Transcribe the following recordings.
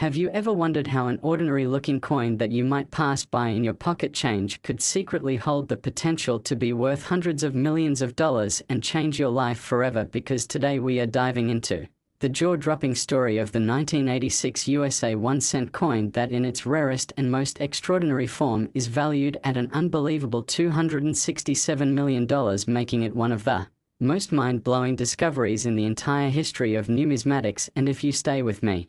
Have you ever wondered how an ordinary-looking coin that you might pass by in your pocket change could secretly hold the potential to be worth hundreds of millions of dollars and change your life forever? Because today we are diving into the jaw-dropping story of the 1986 USA 1-cent coin that in its rarest and most extraordinary form is valued at an unbelievable $267 million, making it one of the most mind-blowing discoveries in the entire history of numismatics. And if you stay with me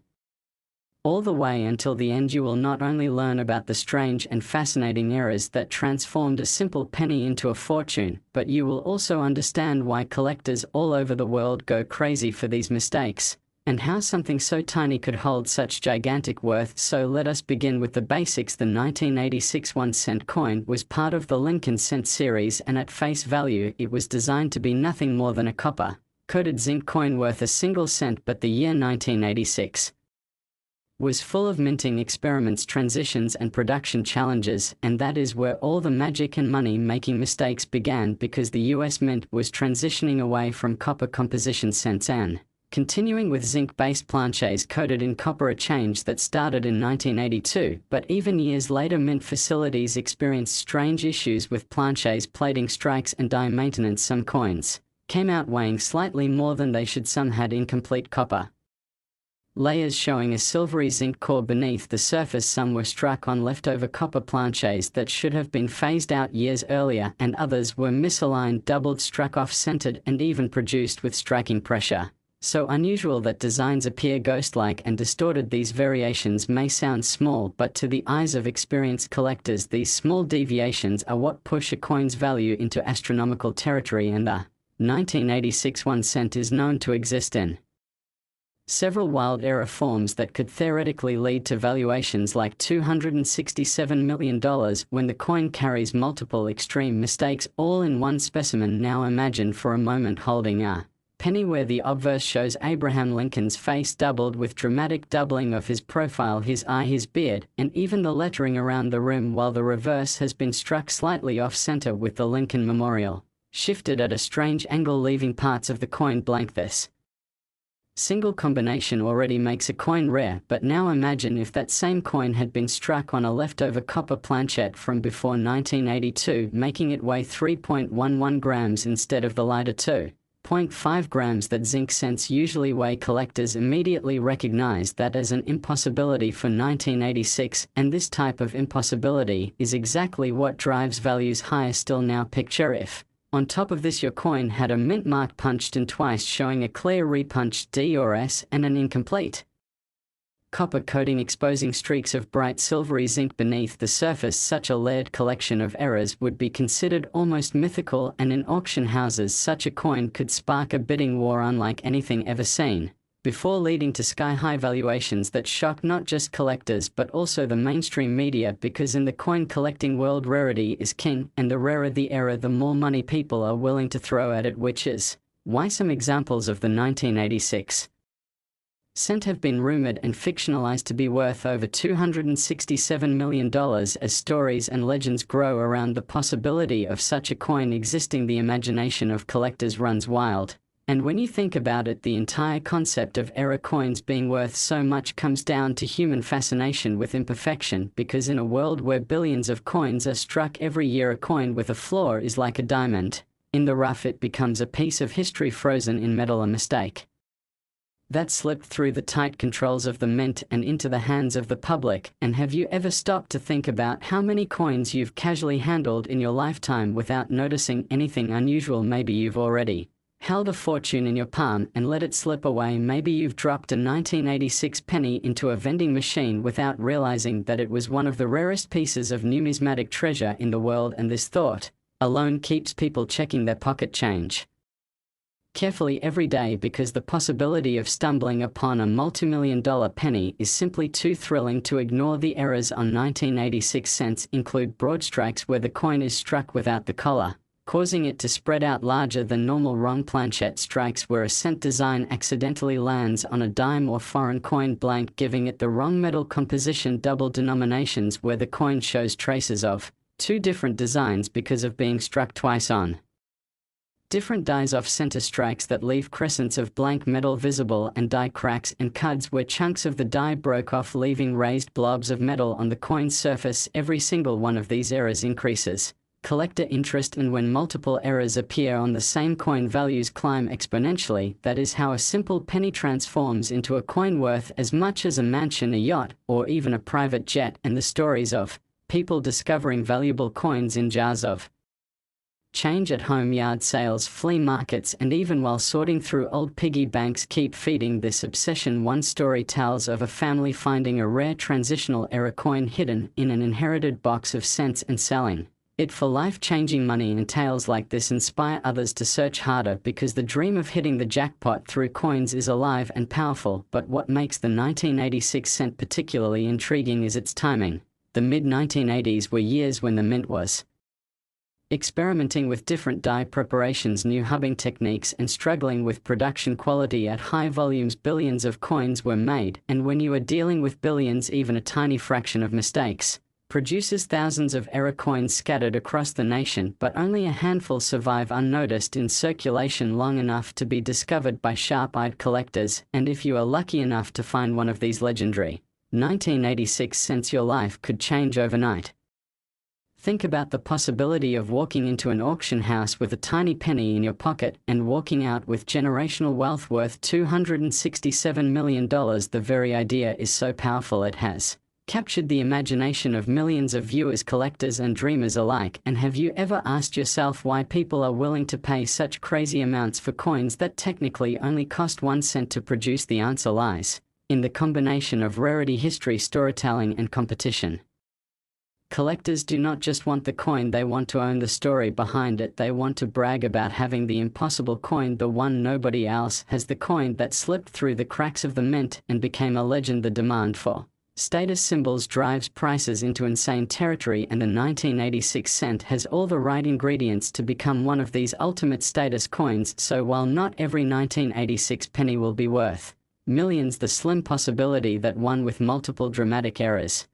all the way until the end, you will not only learn about the strange and fascinating errors that transformed a simple penny into a fortune, but you will also understand why collectors all over the world go crazy for these mistakes, and how something so tiny could hold such gigantic worth. So let us begin with the basics. The 1986 1-cent coin was part of the Lincoln cent series, and at face value it was designed to be nothing more than a copper-coated zinc coin worth a single cent. But the year 1986 was full of minting experiments, transitions and production challenges, and that is where all the magic and money-making mistakes began, because the US Mint was transitioning away from copper composition cents and continuing with zinc-based planchets coated in copper, a change that started in 1982, but even years later Mint facilities experienced strange issues with planchets, plating strikes and die maintenance. Some coins came out weighing slightly more than they should, some had incomplete copper layers showing a silvery zinc core beneath the surface, some were struck on leftover copper planchets that should have been phased out years earlier, and others were misaligned, doubled, struck off-centered, and even produced with striking pressure so unusual that designs appear ghost-like and distorted. These variations may sound small, but to the eyes of experienced collectors these small deviations are what push a coin's value into astronomical territory, and the 1986 1 cent is known to exist in several wild error forms that could theoretically lead to valuations like $267 million when the coin carries multiple extreme mistakes all in one specimen. Now imagine for a moment holding a penny where the obverse shows Abraham Lincoln's face doubled with dramatic doubling of his profile, his eye, his beard, and even the lettering around the rim, while the reverse has been struck slightly off-center with the Lincoln Memorial shifted at a strange angle, leaving parts of the coin blank. This single combination already makes a coin rare, but now imagine if that same coin had been struck on a leftover copper planchet from before 1982, making it weigh 3.11 grams instead of the lighter 2.5 grams that zinc cents usually weigh. Collectors immediately recognized that as an impossibility for 1986, and this type of impossibility is exactly what drives values higher still. Now picture if on top of this your coin had a mint mark punched in twice, showing a clear repunched D or S and an incomplete copper coating exposing streaks of bright silvery zinc beneath the surface. Such a layered collection of errors would be considered almost mythical, and in auction houses such a coin could spark a bidding war unlike anything ever seen before, leading to sky-high valuations that shock not just collectors but also the mainstream media, because in the coin collecting world rarity is king, and the rarer the error the more money people are willing to throw at it, which is why some examples of the 1986 cent have been rumored and fictionalized to be worth over $267 million. As stories and legends grow around the possibility of such a coin existing, the imagination of collectors runs wild. And when you think about it, the entire concept of error coins being worth so much comes down to human fascination with imperfection, because in a world where billions of coins are struck every year, a coin with a flaw is like a diamond in the rough. It becomes a piece of history frozen in metal, a mistake that slipped through the tight controls of the mint and into the hands of the public. And have you ever stopped to think about how many coins you've casually handled in your lifetime without noticing anything unusual? Maybe you've already held a fortune in your palm and let it slip away. Maybe you've dropped a 1986 penny into a vending machine without realizing that it was one of the rarest pieces of numismatic treasure in the world, and this thought alone keeps people checking their pocket change carefully every day, because the possibility of stumbling upon a multi-million-dollar penny is simply too thrilling to ignore. The errors on 1986 cents include broad strikes where the coin is struck without the collar, causing it to spread out larger than normal; wrong planchet strikes where a cent design accidentally lands on a dime or foreign coin blank, giving it the wrong metal composition; double denominations where the coin shows traces of two different designs because of being struck twice on different dies off-center strikes that leave crescents of blank metal visible, and die cracks and cuds where chunks of the die broke off, leaving raised blobs of metal on the coin's surface. Every single one of these errors increases collector interest, and when multiple errors appear on the same coin, values climb exponentially. That is how a simple penny transforms into a coin worth as much as a mansion, a yacht, or even a private jet. And the stories of people discovering valuable coins in jars of change at home, yard sales, flea markets, and even while sorting through old piggy banks keep feeding this obsession. One story tells of a family finding a rare transitional error coin hidden in an inherited box of cents and selling it for life-changing money. And tales like this inspire others to search harder, because the dream of hitting the jackpot through coins is alive and powerful. But what makes the 1986 cent particularly intriguing is its timing. The mid-1980s were years when the mint was experimenting with different die preparations, new hubbing techniques, and struggling with production quality at high volumes. Billions of coins were made, and when you are dealing with billions, even a tiny fraction of mistakes produces thousands of error coins scattered across the nation. But only a handful survive unnoticed in circulation long enough to be discovered by sharp-eyed collectors. And if you are lucky enough to find one of these legendary 1986 cents, your life could change overnight. Think about the possibility of walking into an auction house with a tiny penny in your pocket and walking out with generational wealth worth $267 million. The very idea is so powerful it has captured the imagination of millions of viewers, collectors, and dreamers alike. And have you ever asked yourself why people are willing to pay such crazy amounts for coins that technically only cost 1 cent to produce? The answer lies in the combination of rarity, history, storytelling, and competition. Collectors do not just want the coin, they want to own the story behind it. They want to brag about having the impossible coin, the one nobody else has, the coin that slipped through the cracks of the mint and became a legend. The demand for status symbols drives prices into insane territory, and the 1986 cent has all the right ingredients to become one of these ultimate status coins. So while not every 1986 penny will be worth millions, the slim possibility that one with multiple dramatic errors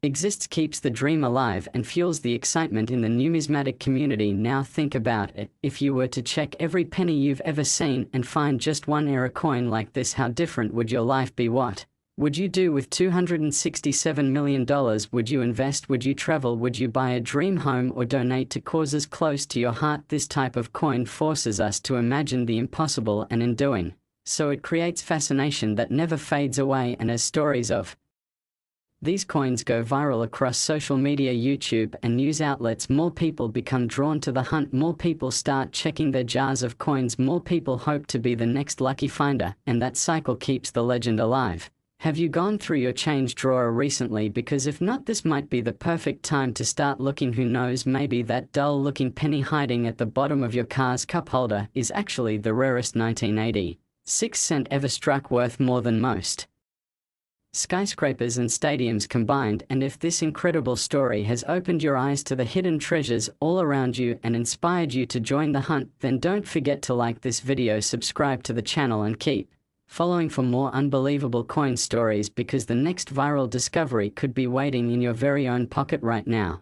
exists keeps the dream alive and fuels the excitement in the numismatic community. Now think about it. If you were to check every penny you've ever seen and find just one error coin like this, how different would your life be? What would you do with $267 million? Would you invest? Would you travel? Would you buy a dream home or donate to causes close to your heart? This type of coin forces us to imagine the impossible, and in doing so it creates fascination that never fades away. And as stories of these coins go viral across social media, YouTube, and news outlets, more people become drawn to the hunt, more people start checking their jars of coins, more people hope to be the next lucky finder, and that cycle keeps the legend alive. Have you gone through your change drawer recently? Because if not, this might be the perfect time to start looking. Who knows, maybe that dull-looking penny hiding at the bottom of your car's cup holder is actually the rarest 1986 cent ever struck, worth more than most skyscrapers and stadiums combined. And if this incredible story has opened your eyes to the hidden treasures all around you and inspired you to join the hunt, then don't forget to like this video, subscribe to the channel, and keep following for more unbelievable coin stories, because the next viral discovery could be waiting in your very own pocket right now.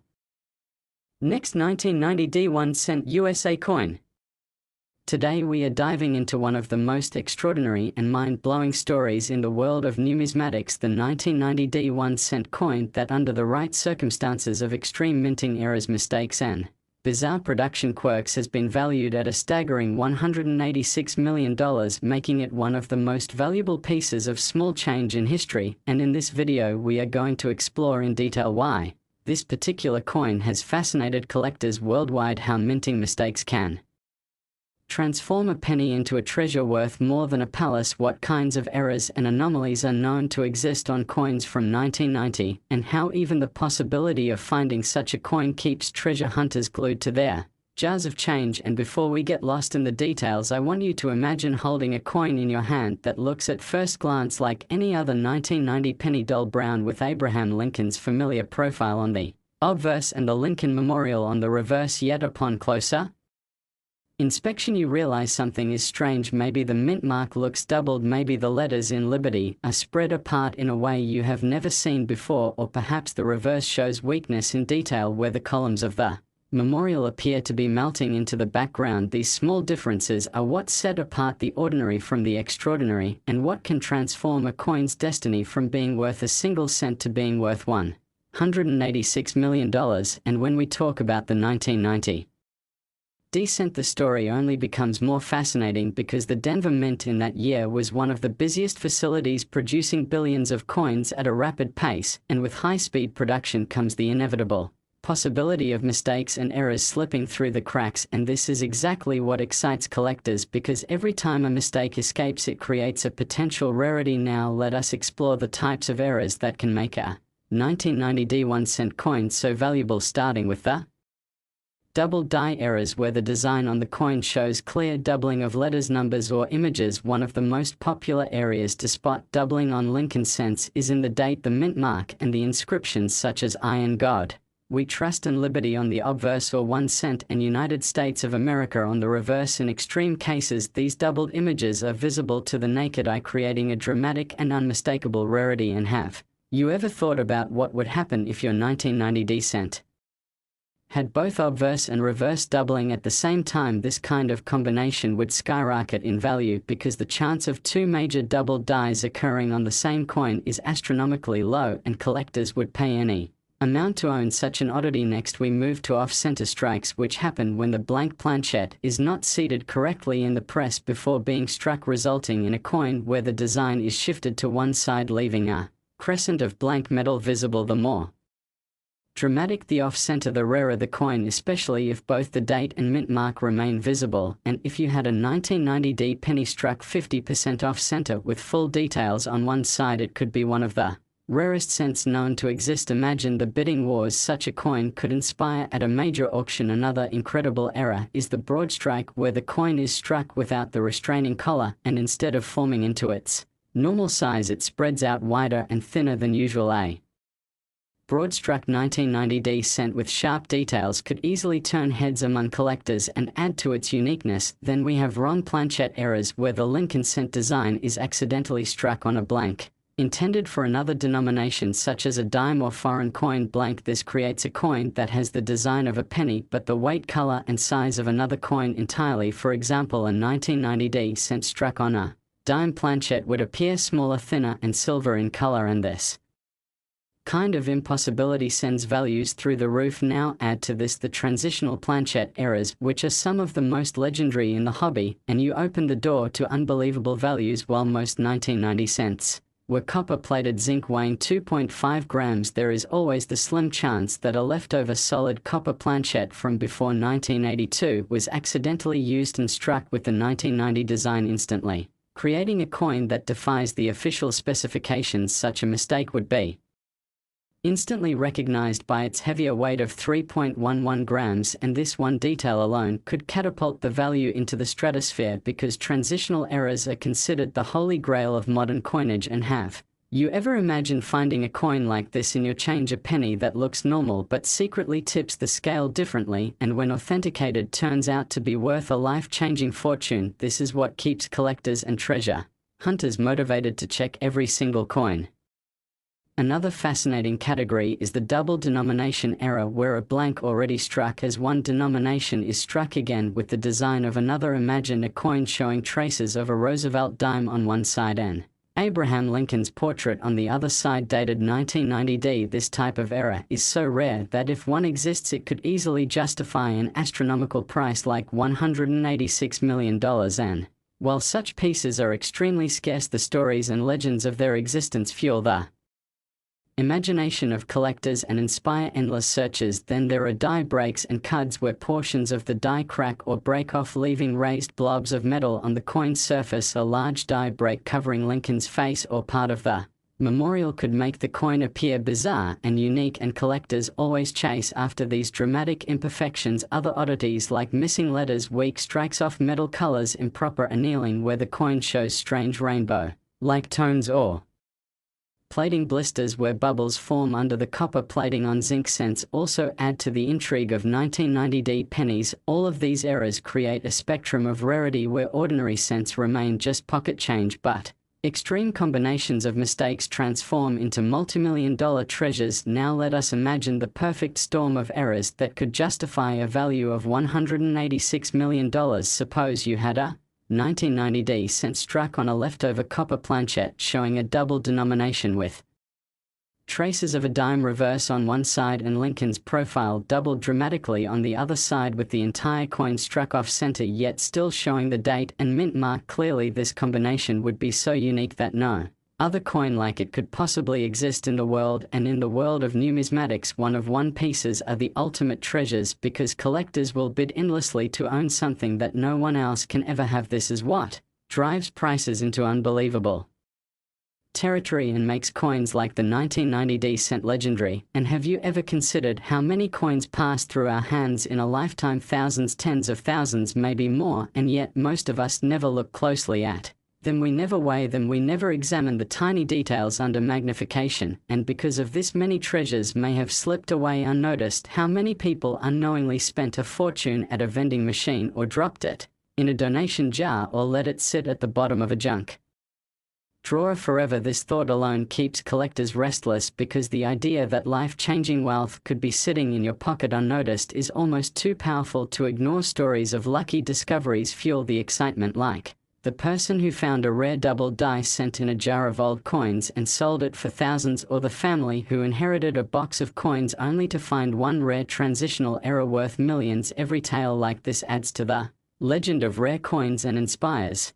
Next, 1990 D1 cent USA coin. Today we are diving into one of the most extraordinary and mind-blowing stories in the world of numismatics, the 1990 D1 cent coin that, under the right circumstances of extreme minting errors, mistakes, and bizarre production quirks, has been valued at a staggering $186 million, making it one of the most valuable pieces of small change in history. And in this video we are going to explore in detail why this particular coin has fascinated collectors worldwide, how minting mistakes can transform a penny into a treasure worth more than a palace, what kinds of errors and anomalies are known to exist on coins from 1990, and how even the possibility of finding such a coin keeps treasure hunters glued to their jars of change. And before we get lost in the details, I want you to imagine holding a coin in your hand that looks at first glance like any other 1990 penny, dull brown, with Abraham Lincoln's familiar profile on the obverse and the Lincoln Memorial on the reverse. Yet upon closer inspection you realize something is strange. Maybe the mint mark looks doubled, maybe the letters in Liberty are spread apart in a way you have never seen before, or perhaps the reverse shows weakness in detail where the columns of the memorial appear to be melting into the background. These small differences are what set apart the ordinary from the extraordinary, and what can transform a coin's destiny from being worth a single cent to being worth $186 million. And when we talk about the 1990 cent, the story only becomes more fascinating because the Denver Mint in that year was one of the busiest facilities, producing billions of coins at a rapid pace, and with high-speed production comes the inevitable possibility of mistakes and errors slipping through the cracks. And this is exactly what excites collectors, because every time a mistake escapes, it creates a potential rarity. Now let us explore the types of errors that can make a 1990 1-cent coin so valuable, starting with the double die errors, where the design on the coin shows clear doubling of letters, numbers, or images. One of the most popular areas to spot doubling on Lincoln cents is in the date, the mint mark, and the inscriptions such as "I and God We Trust" and "Liberty" on the obverse, or 1 cent, and "United States of America" on the reverse. In extreme cases, these doubled images are visible to the naked eye, creating a dramatic and unmistakable rarity. And have you ever thought about what would happen if your 1990 cent had both obverse and reverse doubling at the same time? This kind of combination would skyrocket in value, because the chance of two major double dies occurring on the same coin is astronomically low, and collectors would pay any amount to own such an oddity. Next, we move to off-center strikes, which happen when the blank planchette is not seated correctly in the press before being struck, resulting in a coin where the design is shifted to one side, leaving a crescent of blank metal visible. The more dramatic the off-center, the rarer the coin, especially if both the date and mint mark remain visible. And if you had a 1990 penny struck 50% off-center with full details on one side, it could be one of the rarest cents known to exist. Imagine the bidding wars such a coin could inspire at a major auction. Another incredible error is the broad strike, where the coin is struck without the restraining collar, and instead of forming into its normal size, it spreads out wider and thinner than usual. A broad-struck 1990 cent with sharp details could easily turn heads among collectors and add to its uniqueness. Then we have wrong planchette errors, where the Lincoln cent design is accidentally struck on a blank intended for another denomination, such as a dime or foreign coin blank. This creates a coin that has the design of a penny but the weight, color, and size of another coin entirely. For example, a 1990 cent struck on a dime planchette would appear smaller, thinner, and silver in color, and this kind of impossibility sends values through the roof. Now add to this the transitional planchette errors, which are some of the most legendary in the hobby, and you open the door to unbelievable values. While most 1990 cents were copper-plated zinc weighing 2.5 grams, there is always the slim chance that a leftover solid copper planchette from before 1982 was accidentally used and struck with the 1990 design, instantly creating a coin that defies the official specifications. Such a mistake would be instantly recognized by its heavier weight of 3.11 grams, and this one detail alone could catapult the value into the stratosphere, because transitional errors are considered the holy grail of modern coinage. And have you ever imagined finding a coin like this in your change, a penny that looks normal but secretly tips the scale differently, and when authenticated turns out to be worth a life-changing fortune? This is what keeps collectors and treasure hunters motivated to check every single coin. Another fascinating category is the double denomination error, where a blank already struck as one denomination is struck again with the design of another. Imagine a coin showing traces of a Roosevelt dime on one side and Abraham Lincoln's portrait on the other side, dated 1990. This type of error is so rare that if one exists, it could easily justify an astronomical price like $186 million. And while such pieces are extremely scarce, the stories and legends of their existence fuel the imagination of collectors and inspire endless searches. Then there are die breaks and cuds, where portions of the die crack or break off, leaving raised blobs of metal on the coin's surface. A large die break covering Lincoln's face or part of the memorial could make the coin appear bizarre and unique, and collectors always chase after these dramatic imperfections. Other oddities like missing letters, weak strikes off metal colors, improper annealing where the coin shows strange rainbow-like tones, or plating blisters where bubbles form under the copper plating on zinc cents also add to the intrigue of 1990 pennies. All of these errors create a spectrum of rarity, where ordinary cents remain just pocket change, but Extreme combinations of mistakes transform into multimillion-dollar treasures. Now let us imagine the perfect storm of errors that could justify a value of $186 million. Suppose you had a 1990 cent struck on a leftover copper planchet showing a double denomination with traces of a dime reverse on one side and Lincoln's profile doubled dramatically on the other side, with the entire coin struck off center yet still showing the date and mint mark clearly. This combination would be so unique that no other coin like it could possibly exist in the world, and in the world of numismatics, one-of-one pieces are the ultimate treasures because collectors will bid endlessly to own something that no one else can ever have. This is what drives prices into unbelievable territory and makes coins like the 1990 cent legendary. And have you ever considered how many coins pass through our hands in a lifetime? Thousands, tens of thousands, maybe more, and yet most of us never look closely at them. We never weigh them, we never examine the tiny details under magnification, and because of this many treasures may have slipped away unnoticed. How many people unknowingly spent a fortune at a vending machine, or dropped it in a donation jar, or let it sit at the bottom of a junk drawer forever? This thought alone keeps collectors restless, because the idea that life-changing wealth could be sitting in your pocket unnoticed is almost too powerful to ignore. Stories of lucky discoveries fuel the excitement, like the person who found a rare double die cent in a jar of old coins and sold it for thousands, or the family who inherited a box of coins only to find one rare transitional error worth millions. Every tale like this adds to the legend of rare coins and inspires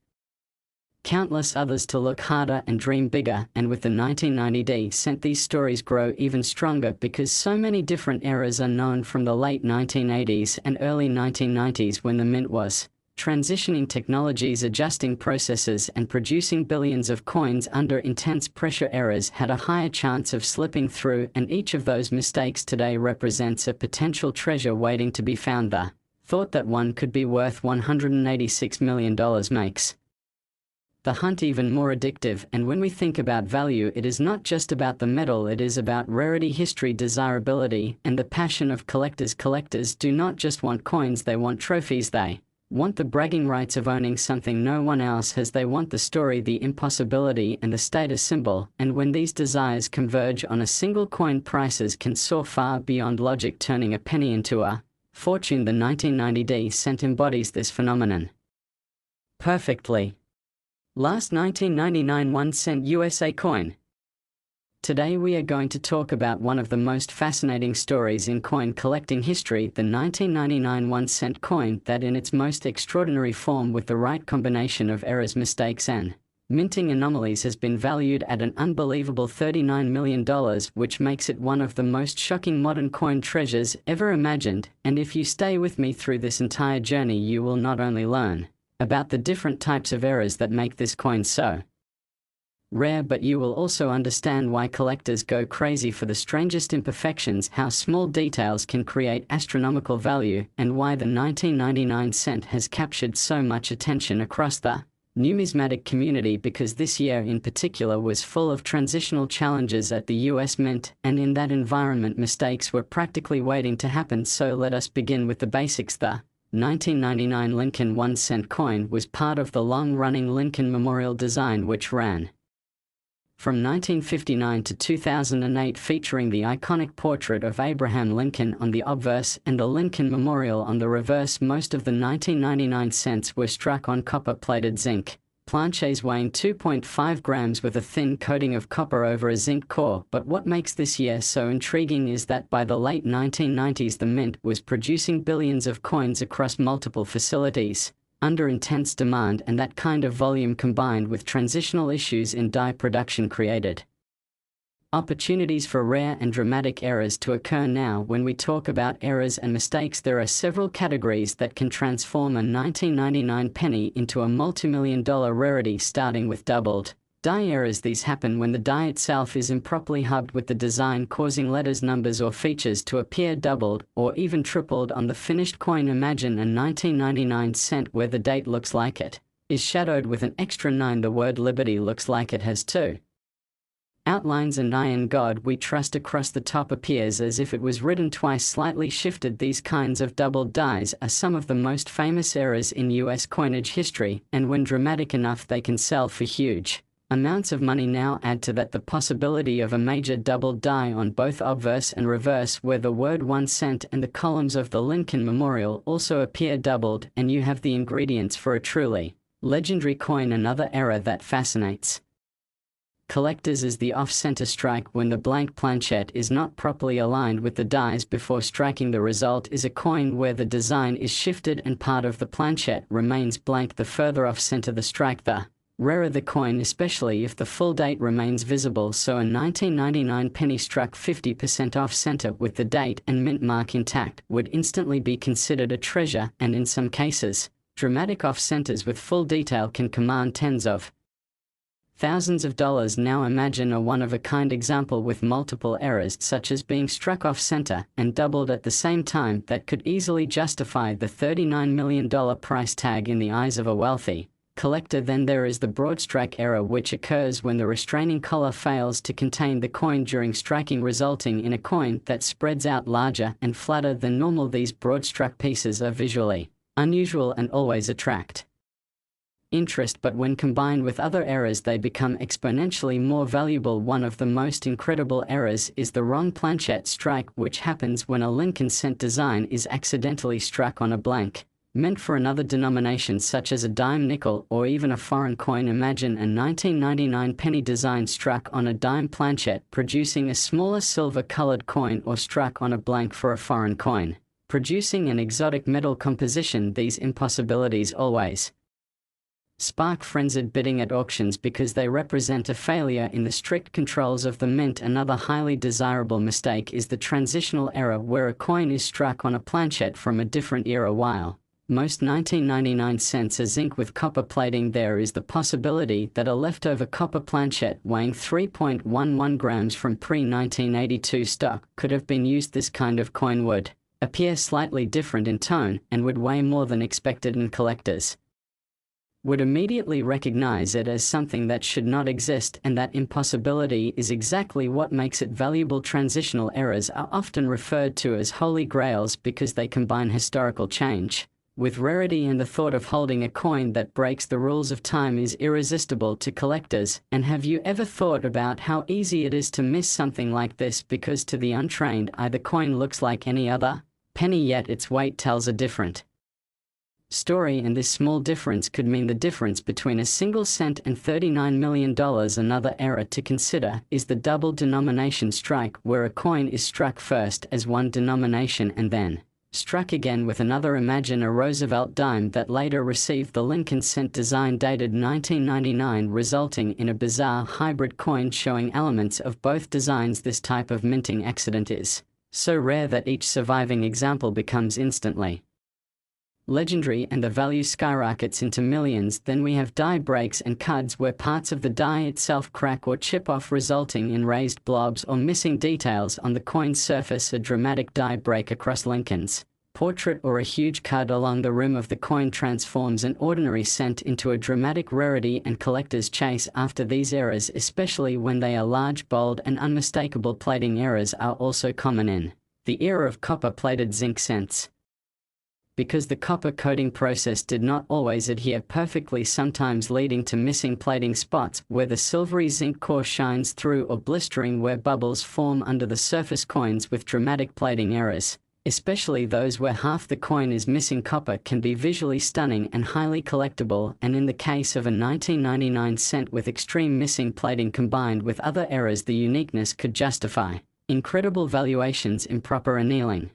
countless others to look harder and dream bigger. And with the 1990 cent, these stories grow even stronger because so many different eras are known, from the late 1980s and early 1990s when the mint was transitioning technologies, adjusting processes, and producing billions of coins under intense pressure. Errors had a higher chance of slipping through, and each of those mistakes today represents a potential treasure waiting to be found. The thought that one could be worth $186 million makes the hunt even more addictive. And when we think about value, it is not just about the metal, it is about rarity, history, desirability, and the passion of collectors. Collectors do not just want coins, they want trophies. They want the bragging rights of owning something no one else has. They want the story, the impossibility, and the status symbol. And when these desires converge on a single coin, prices can soar far beyond logic, turning a penny into a fortune. The 1990 cent embodies this phenomenon perfectly. Last 1999 1 cent USA coin. Today we are going to talk about one of the most fascinating stories in coin collecting history, the 1999 1 cent coin, that in its most extraordinary form, with the right combination of errors, mistakes, and minting anomalies, has been valued at an unbelievable $39 million, which makes it one of the most shocking modern coin treasures ever imagined. And if you stay with me through this entire journey, you will not only learn about the different types of errors that make this coin so rare, but you will also understand why collectors go crazy for the strangest imperfections, how small details can create astronomical value, and why the 1999 cent has captured so much attention across the numismatic community. Because this year in particular was full of transitional challenges at the US Mint, and in that environment mistakes were practically waiting to happen. So let us begin with the basics. The 1999 Lincoln 1 cent coin was part of the long-running Lincoln Memorial design, which ran from 1959 to 2008, featuring the iconic portrait of Abraham Lincoln on the obverse and the Lincoln Memorial on the reverse. Most of the 1999 cents were struck on copper-plated zinc planchets weighing 2.5 grams with a thin coating of copper over a zinc core. But what makes this year so intriguing is that by the late 1990s the mint was producing billions of coins across multiple facilities under intense demand, and that kind of volume combined with transitional issues in die production created opportunities for rare and dramatic errors to occur. Now, when we talk about errors and mistakes, there are several categories that can transform a 1999 penny into a multi-million-dollar rarity, starting with doubled die errors. These happen when the die itself is improperly hubbed with the design, causing letters, numbers, or features to appear doubled or even tripled on the finished coin. Imagine a 1999 cent where the date looks like it is shadowed with an extra 9. The word liberty looks like it has 2 outlines, and I in God we trust across the top appears as if it was written twice, slightly shifted. These kinds of doubled dies are some of the most famous errors in US coinage history, and when dramatic enough they can sell for huge Amounts of money now add to that the possibility of a major double die on both obverse and reverse, where the word 1 cent and the columns of the Lincoln Memorial also appear doubled, and you have the ingredients for a truly legendary coin. Another error that fascinates collectors is the off-center strike. When the blank planchette is not properly aligned with the dies before striking, the result is a coin where the design is shifted and part of the planchette remains blank. The further off-center the strike, the rarer the coin, especially if the full date remains visible. So a 1999 penny struck 50% off-center with the date and mint mark intact would instantly be considered a treasure, and in some cases, dramatic off-centers with full detail can command tens of thousands of dollars. Now imagine a one-of-a-kind example with multiple errors, such as being struck off-center and doubled at the same time, that could easily justify the $39 million price tag in the eyes of a wealthy collector. Then there is the broad strike error, which occurs when the restraining collar fails to contain the coin during striking, resulting in a coin that spreads out larger and flatter than normal. These broad struck pieces are visually unusual and always attract interest, but when combined with other errors they become exponentially more valuable. One of the most incredible errors is the wrong planchette strike, which happens when a Lincoln cent design is accidentally struck on a blank meant for another denomination, such as a dime, nickel, or even a foreign coin. Imagine a 1999 penny design struck on a dime planchette, producing a smaller silver-colored coin, or struck on a blank for a foreign coin, producing an exotic metal composition. These impossibilities always spark frenzied bidding at auctions because they represent a failure in the strict controls of the mint. Another highly desirable mistake is the transitional error, where a coin is struck on a planchette from a different era. While most 1999 cents are zinc with copper plating, there is the possibility that a leftover copper planchette weighing 3.11 grams from pre-1982 stock could have been used. This kind of coin would appear slightly different in tone and would weigh more than expected, and collectors would immediately recognize it as something that should not exist, and that impossibility is exactly what makes it valuable. Transitional errors are often referred to as holy grails because they combine historical change with rarity, and the thought of holding a coin that breaks the rules of time is irresistible to collectors. And have you ever thought about how easy it is to miss something like this, because to the untrained eye the coin looks like any other penny, yet its weight tells a different story, and this small difference could mean the difference between a single cent and $39 million. Another error to consider is the double denomination strike, where a coin is struck first as one denomination and then struck again with another. Imagine a Roosevelt dime that later received the Lincoln cent design dated 1999, resulting in a bizarre hybrid coin showing elements of both designs. This type of minting accident is so rare that each surviving example becomes instantly legendary, and the value skyrockets into millions. Then we have die breaks and cuds, where parts of the die itself crack or chip off, resulting in raised blobs or missing details on the coin's surface. A dramatic die break across Lincoln's portrait or a huge cud along the rim of the coin transforms an ordinary cent into a dramatic rarity, and collectors chase after these errors, especially when they are large, bold, and unmistakable. Plating errors are also common in the era of copper-plated zinc cents, because the copper coating process did not always adhere perfectly, sometimes leading to missing plating spots where the silvery zinc core shines through, or blistering where bubbles form under the surface. Coins with dramatic plating errors, especially those where half the coin is missing copper, can be visually stunning and highly collectible, and in the case of a 1999 cent with extreme missing plating combined with other errors, the uniqueness could justify incredible valuations. Improper annealing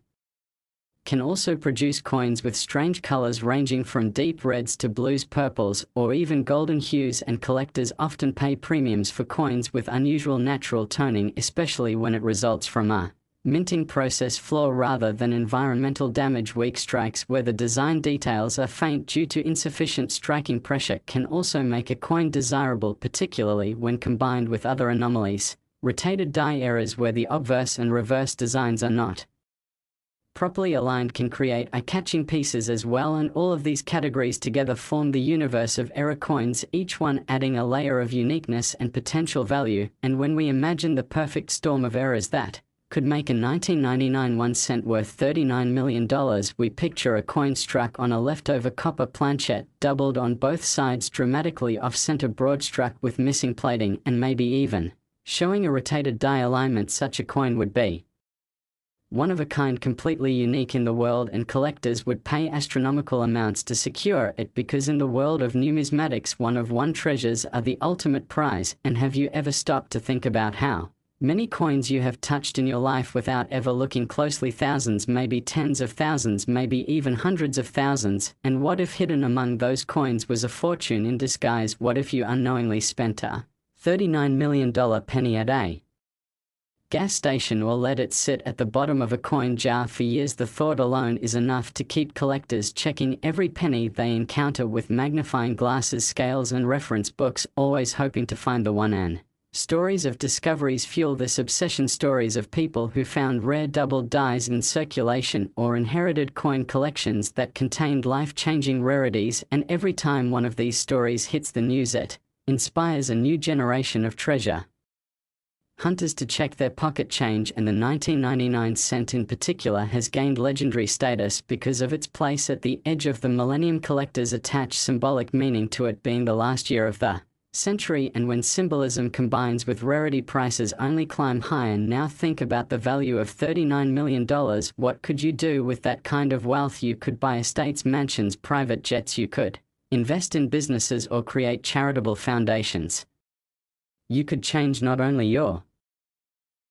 can also produce coins with strange colors ranging from deep reds to blues, purples, or even golden hues, and collectors often pay premiums for coins with unusual natural toning, especially when it results from a minting process flaw rather than environmental damage. Weak strikes, where the design details are faint due to insufficient striking pressure, can also make a coin desirable, particularly when combined with other anomalies. Rotated die errors, where the obverse and reverse designs are not properly aligned, can create eye-catching pieces as well, and all of these categories together form the universe of error coins, each one adding a layer of uniqueness and potential value. And when we imagine the perfect storm of errors that could make a 1999 1 cent worth $39 million. We picture a coin struck on a leftover copper planchet, doubled on both sides, dramatically off-center, broad struck with missing plating and maybe even showing a rotated die alignment. Such a coin would be one of a kind, completely unique in the world, and collectors would pay astronomical amounts to secure it, because in the world of numismatics, one treasures are the ultimate prize. And have you ever stopped to think about how many coins you have touched in your life without ever looking closely? Thousands, maybe tens of thousands, maybe even hundreds of thousands. And what if hidden among those coins was a fortune in disguise? What if you unknowingly spent a $39 million penny at a gas station, or let it sit at the bottom of a coin jar for years? The thought alone is enough to keep collectors checking every penny they encounter with magnifying glasses, scales and reference books, always hoping to find the one. And stories of discoveries fuel this obsession. Stories of people who found rare doubled dies in circulation, or inherited coin collections that contained life-changing rarities. And every time one of these stories hits the news, it inspires a new generation of treasure hunters to check their pocket change. And the 1999 cent in particular has gained legendary status because of its place at the edge of the millennium. Collectors attach symbolic meaning to it being the last year of the century, and when symbolism combines with rarity, prices only climb higher. Now think about the value of $39 million. What could you do with that kind of wealth? You could buy estates, mansions, private jets. You could invest in businesses or create charitable foundations. You could change not only your